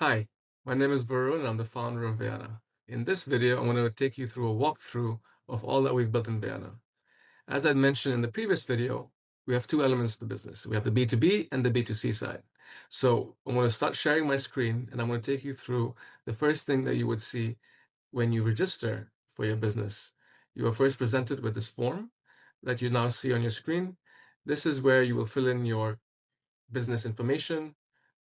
Hi, my name is Varun and I'm the founder of Vyana. In this video, I'm going to take you through a walkthrough of all that we've built in Vyana. As I mentioned in the previous video, we have two elements to the business. We have the B2B and the B2C side. So I'm going to start sharing my screen and I'm going to take you through the first thing that you would see when you register for your business. You are first presented with this form that you now see on your screen. This is where you will fill in your business information,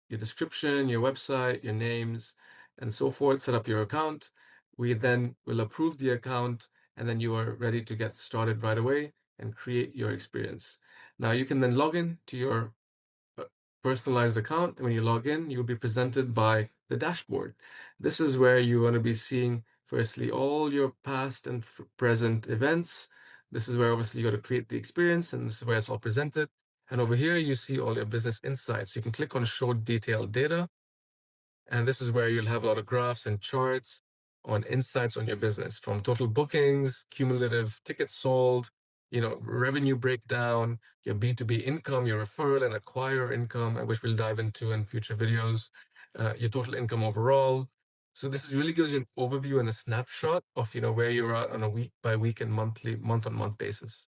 your description, your website, your names, and so forth, set up your account. We then will approve the account, and then you are ready to get started right away and create your experience. Now you can then log in to your uh, personalized account. When you log in, you'll be presented by the dashboard. This is where you're going to be seeing, firstly, all your past and present events. This is where obviously you got to create the experience, and this is where it's all presented. And over here, you see all your business insights. You can click on Show Detailed Data, and this is where you'll have a lot of graphs and charts on insights on your business, from total bookings, cumulative tickets sold, revenue breakdown, your B2B income, your referral and acquire income, which we'll dive into in future videos, your total income overall. So this really gives you an overview and a snapshot of, where you're at on a week by week and month-on-month basis.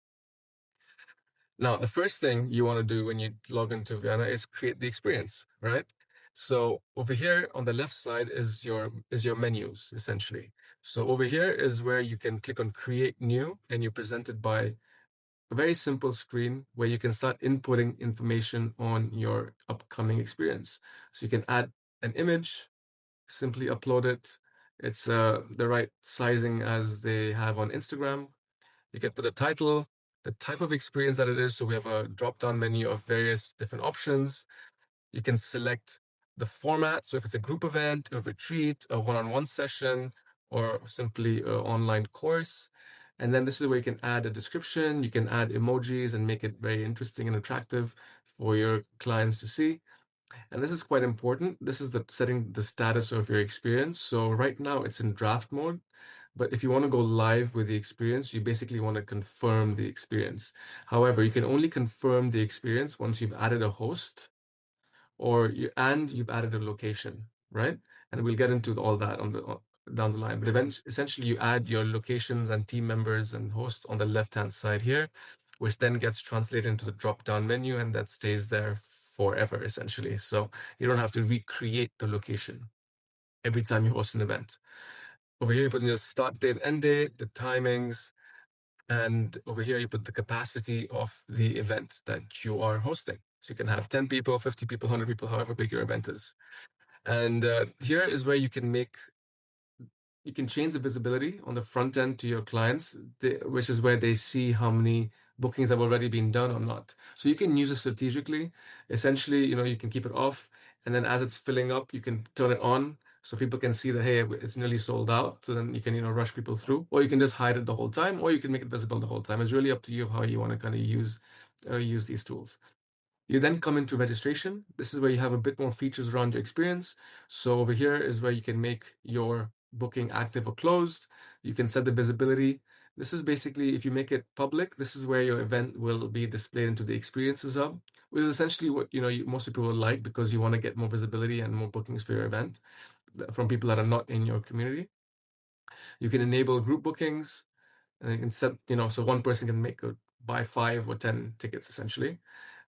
Now, the first thing you want to do when you log into Vyana is create the experience, right? So over here on the left side is your menus, essentially. So over here is where you can click on Create New, and you're presented by a very simple screen where you can start inputting information on your upcoming experience. So you can add an image, simply upload it. It's the right sizing as they have on Instagram. You can put a title, the type of experience that it is. So we have a drop-down menu of various different options. You can select the format. So if it's a group event, a retreat, a one-on-one session, or simply an online course. And then this is where you can add a description. You can add emojis and make it very interesting and attractive for your clients to see. And this is quite important. This is the setting the status of your experience. So right now it's in draft mode, but if you want to go live with the experience, you basically want to confirm the experience. However, you can only confirm the experience once you've added a host and you've added a location, right? And we'll get into all that down the line. But essentially, you add your locations and team members and hosts on the left-hand side here, which then gets translated into the drop-down menu, and that stays there forever, essentially. So you don't have to recreate the location every time you host an event. Over here, you put in your start date, end date, the timings, and over here, you put the capacity of the event that you are hosting. So you can have 10 people, 50 people, 100 people, however big your event is. And here is where you can change the visibility on the front end to your clients, which is where they see how many bookings have already been done or not. So you can use it strategically. Essentially, you can keep it off, and then as it's filling up, you can turn it on so people can see that, hey, it's nearly sold out. So then you can, rush people through, or you can just hide it the whole time, or you can make it visible the whole time. It's really up to you how you want to kind of use these tools. You then come into registration. This is where you have a bit more features around your experience. So over here is where you can make your booking active or closed. You can set the visibility. This is basically, if you make it public, this is where your event will be displayed into the experiences hub, which is essentially what most people will like, because you want to get more visibility and more bookings for your event from people that are not in your community. You can enable group bookings, and you can set, so one person can buy 5 or 10 tickets essentially.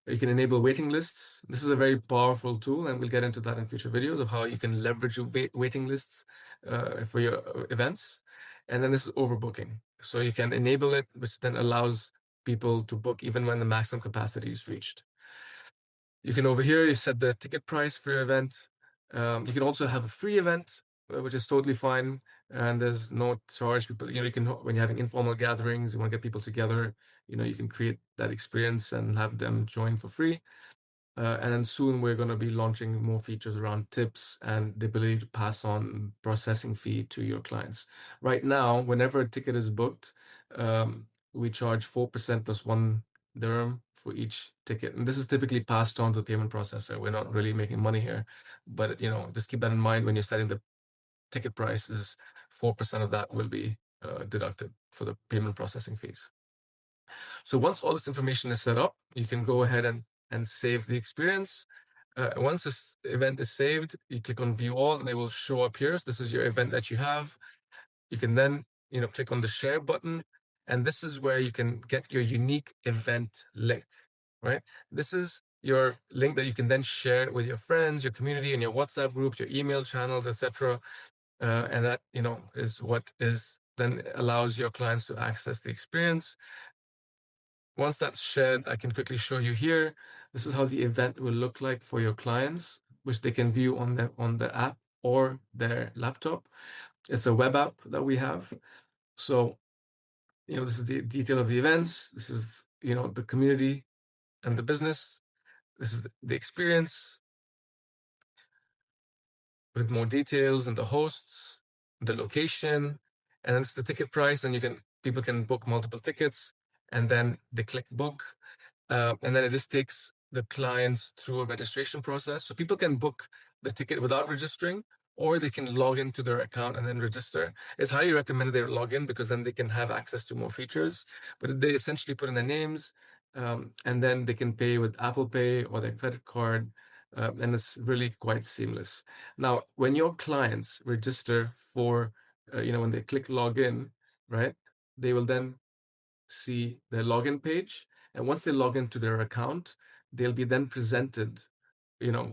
You can enable waiting lists. This is a very powerful tool, and we'll get into that in future videos of how you can leverage your waiting lists for your events. And then this is overbooking. So you can enable it, which then allows people to book even when the maximum capacity is reached. You can over here, you set the ticket price for your event. You can also have a free event, which is totally fine. And there's no charge. People, you can, when you're having informal gatherings, you want to get people together, you can create that experience and have them join for free. And then soon we're going to be launching more features around tips and the ability to pass on processing fee to your clients. Right now, whenever a ticket is booked, we charge 4% plus 1 dirham for each ticket. And this is typically passed on to the payment processor. We're not really making money here, but just keep that in mind when you're setting the ticket price. Is 4% of that will be deducted for the payment processing fees. So once all this information is set up, you can go ahead and save the experience. Once this event is saved, you click on view all and it will show up here. So this is your event that you have. You can then, click on the share button, and this is where you can get your unique event link, right? This is your link that you can then share with your friends, your community, and your WhatsApp groups, your email channels, etc. And that, is what is then allows your clients to access the experience. Once that's shared, I can quickly show you here. This is how the event will look like for your clients, which they can view on the app or their laptop. It's a web app that we have. So, this is the detail of the events. This is, the community and the business. This is the experience with more details and the hosts, the location, and then it's the ticket price. And people can book multiple tickets, and then they click book. And then it just takes the clients through a registration process. So people can book the ticket without registering, or they can log into their account and then register. It's highly recommended they log in because then they can have access to more features. But they essentially put in their names, and then they can pay with Apple Pay or their credit card. And it's really quite seamless. Now, when your clients register for, when they click login, right, they will then see their login page. And once they log into their account, they'll be then presented,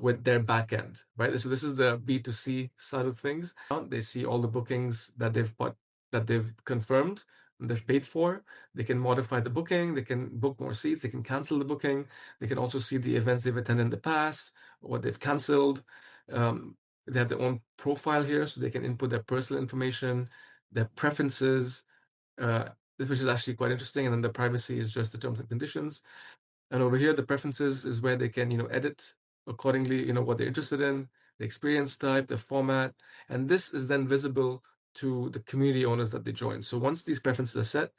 with their backend, right? So this is the B2C side of things. They see all the bookings that they've confirmed and they've paid for. They can modify the booking. They can book more seats. They can cancel the booking. They can also see the events they've attended in the past, what they've canceled. They have their own profile here, so they can input their personal information, their preferences, which is actually quite interesting. And then the privacy is just the terms and conditions. And over here, the preferences is where they can, edit accordingly, what they're interested in, the experience type, the format. And this is then visible to the community owners that they join. So once these preferences are set,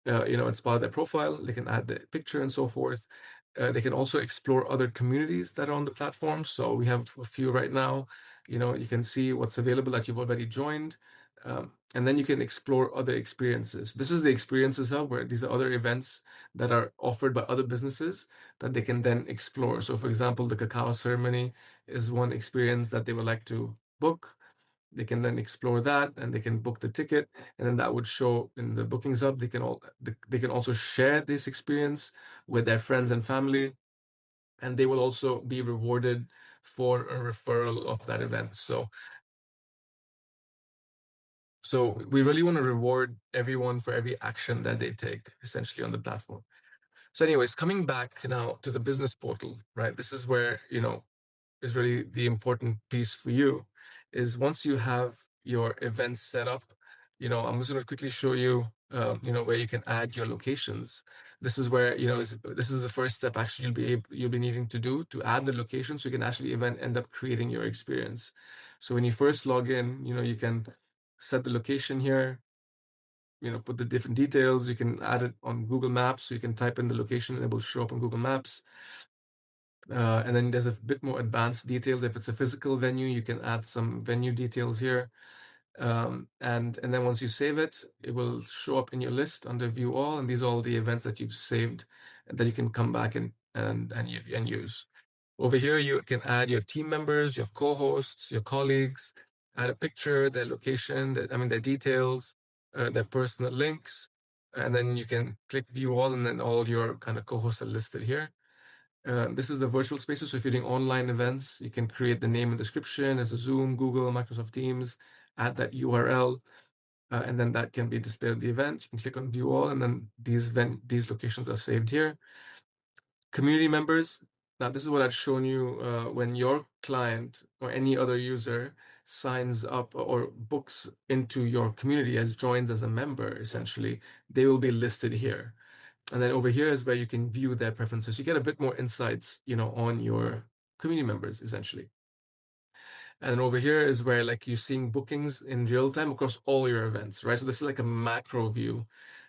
it's part of their profile. They can add the picture and so forth. They can also explore other communities that are on the platform. So we have a few right now. You can see what's available that you've already joined. And then you can explore other experiences. This is the Experiences Hub, where these are other events that are offered by other businesses that they can then explore. So, for example, the cacao ceremony is one experience that they would like to book. They can then explore that, and they can book the ticket, and then that would show in the Bookings Hub. They can also share this experience with their friends and family, and they will also be rewarded for a referral of that event. So we really want to reward everyone for every action that they take, essentially, on the platform. So anyways, coming back now to the business portal, right? This is where, is really the important piece for you, is once you have your events set up, I'm just going to quickly show you, where you can add your locations. This is where, this is the first step actually you'll be needing to do to add the location, so you can actually end up creating your experience. So when you first log in, you can set the location here, put the different details. You can add it on Google Maps, so you can type in the location and it will show up on Google Maps. And then there's a bit more advanced details. If it's a physical venue, you can add some venue details here. And then once you save it, it will show up in your list under View All, and these are all the events that you've saved that you can come back and use. Over here, you can add your team members, your co-hosts, your colleagues, add a picture, their location, their details, their personal links, and then you can click View All, and then all your kind of co-hosts are listed here. This is the virtual spaces. So if you're doing online events, you can create the name and description as a Zoom, Google, Microsoft Teams, add that URL, and then that can be displayed in the event. You can click on View All, and then these locations are saved here. Community members. Now, this is what I've shown you when your client or any other user signs up or books into your community joins as a member, essentially, they will be listed here. And then over here is where you can view their preferences. You get a bit more insights, on your community members, essentially. And then over here is where you're seeing bookings in real time across all your events, right? So this is like a macro view.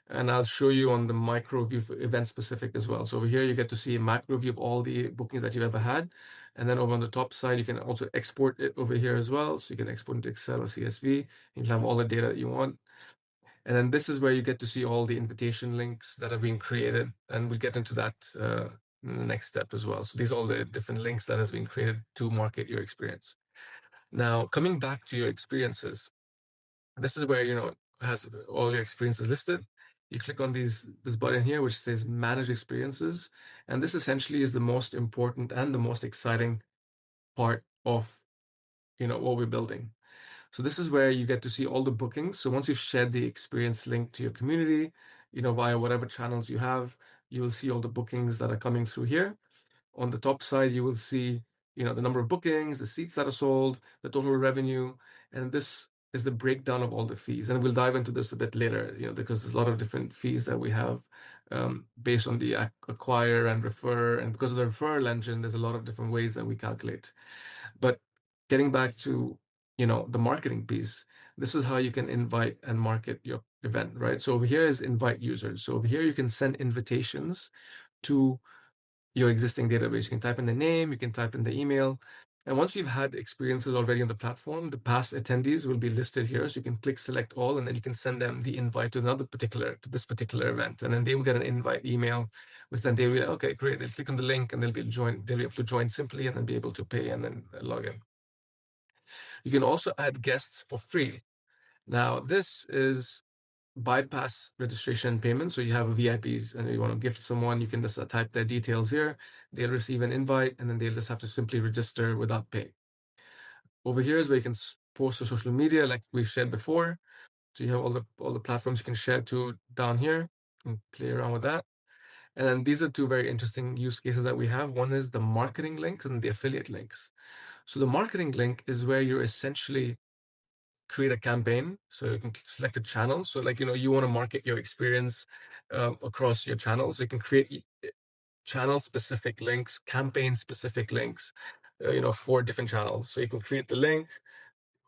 And I'll show you on the micro view for event specific as well. So over here, you get to see a macro view of all the bookings that you've ever had. And then over on the top side, you can also export it over here as well. So you can export into Excel or CSV. You can have all the data that you want. And then this is where you get to see all the invitation links that are being created. And we'll get into that in the next step as well. So these are all the different links that has been created to market your experience. Now, coming back to your experiences, this is where, it has all your experiences listed. You click on this button here, which says manage experiences. And this essentially is the most important and the most exciting part of, what we're building. So this is where you get to see all the bookings. So once you've shared the experience link to your community, via whatever channels you have, you will see all the bookings that are coming through here. On the top side, you will see, the number of bookings, the seats that are sold, the total revenue, and this is the breakdown of all the fees. And we'll dive into this a bit later, because there's a lot of different fees that we have based on the acquire and refer. And because of the referral engine, there's a lot of different ways that we calculate. But getting back to, the marketing piece, this is how you can invite and market your event, right? So over here is invite users. So over here, you can send invitations to your existing database. You can type in the name, you can type in the email. And once you've had experiences already on the platform, the past attendees will be listed here. So you can click select all, and then you can send them the invite to this particular event. And then they will get an invite email, which then they will, okay, great. They'll click on the link and they'll be able to join simply and then be able to pay and then log in. You can also add guests for free. Now, this is bypass registration payment. So you have VIPs and you want to gift someone, you can just type their details here. They'll receive an invite and then they'll just have to simply register without pay. Over here is where you can post to social media like we've shared before. So you have all the platforms you can share to down here and play around with that. And then these are two very interesting use cases that we have. One is the marketing links and the affiliate links. So the marketing link is where you're essentially create a campaign. So you can select a channel. So like, you want to market your experience across your channels. So you can create channel specific links, campaign specific links, for different channels. So you can create the link,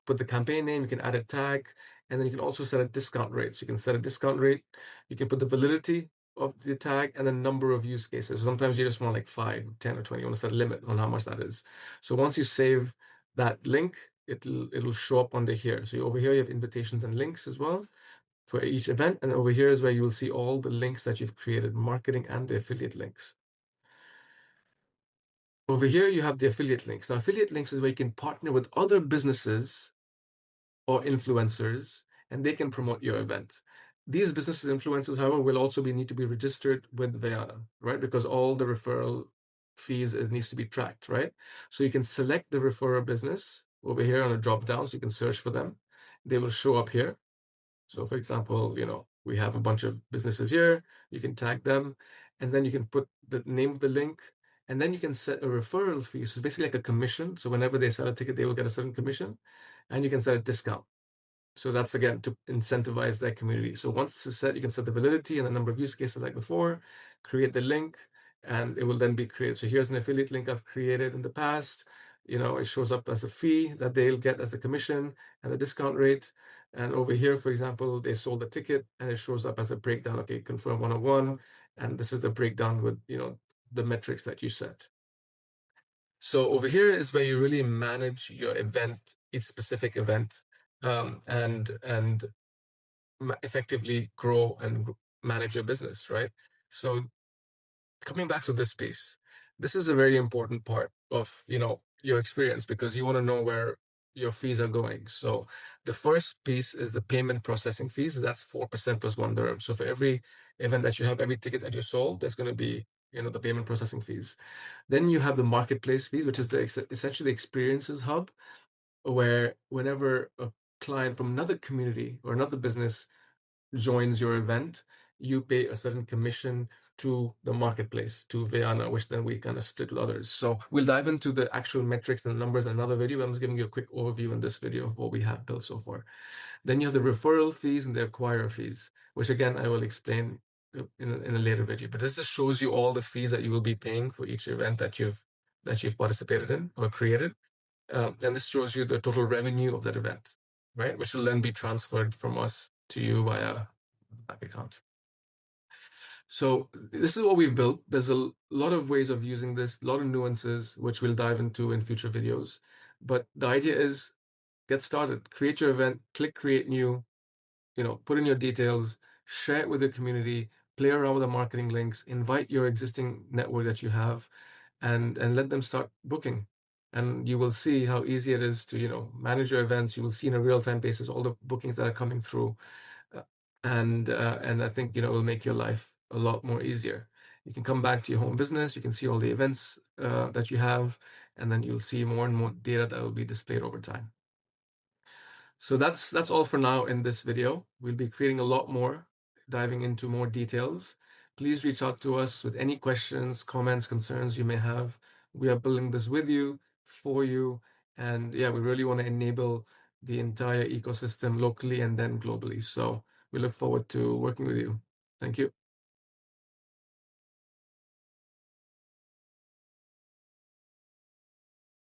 put the campaign name, you can add a tag, and then you can also set a discount rate. So you can set a discount rate, you can put the validity of the tag and the number of use cases. So sometimes you just want like 5, 10, or 20. You want to set a limit on how much that is. So once you save that link, it'll show up under here. So over here you have invitations and links as well for each event. And over here is where you will see all the links that you've created, marketing and the affiliate links. Over here you have the affiliate links. Now affiliate links is where you can partner with other businesses or influencers, and they can promote your event. These businesses influencers, however, will also need to be registered with Vyana, right? Because all the referral fees needs to be tracked, right? So you can select the referrer business over here on a drop down, so you can search for them. They will show up here. So for example, we have a bunch of businesses here. You can tag them, and then you can put the name of the link, and then you can set a referral fee. So it's basically like a commission. So whenever they sell a ticket, they will get a certain commission, and you can set a discount. So that's again to incentivize that community. So once this is set, you can set the validity and the number of use cases like before, create the link, and it will then be created. So here's an affiliate link I've created in the past. It shows up as a fee that they'll get as a commission and the discount rate. And over here, for example, they sold the ticket and it shows up as a breakdown. Okay, confirm 101. And this is the breakdown with, the metrics that you set. So over here is where you really manage your event, each specific event, and effectively grow and manage your business, right? So coming back to this piece, this is a very important part of your experience because you want to know where your fees are going. So the first piece is the payment processing fees. That's 4% plus $1. So for every event that you have, every ticket that you sold, there's going to be the payment processing fees. Then you have the marketplace fees, which is essentially the experiences hub, where whenever a client from another community or another business joins your event, you pay a certain commission to the marketplace, to Vyana, which then we kind of split with others. So we'll dive into the actual metrics and numbers in another video. I'm just giving you a quick overview in this video of what we have built so far. Then you have the referral fees and the acquire fees, which again, I will explain in a later video. But this just shows you all the fees that you will be paying for each event that you've participated in or created. And this shows you the total revenue of that event, right? Which will then be transferred from us to you via bank account. So this is what we've built. There's a lot of ways of using this, a lot of nuances, which we'll dive into in future videos. But the idea is get started, create your event, click create new, put in your details, share it with your community, play around with the marketing links, invite your existing network that you have, and let them start booking. And you will see how easy it is to, manage your events. You will see on a real-time basis all the bookings that are coming through. And I think, it will make your life a lot more easier. You can come back to your home business, you can see all the events that you have, and then you'll see more and more data that will be displayed over time. So that's all for now in this video. We'll be creating a lot more, diving into more details. Please reach out to us with any questions, comments, concerns you may have. We are building this with you, for you, and yeah, we really want to enable the entire ecosystem locally and then globally. So we look forward to working with you. Thank you.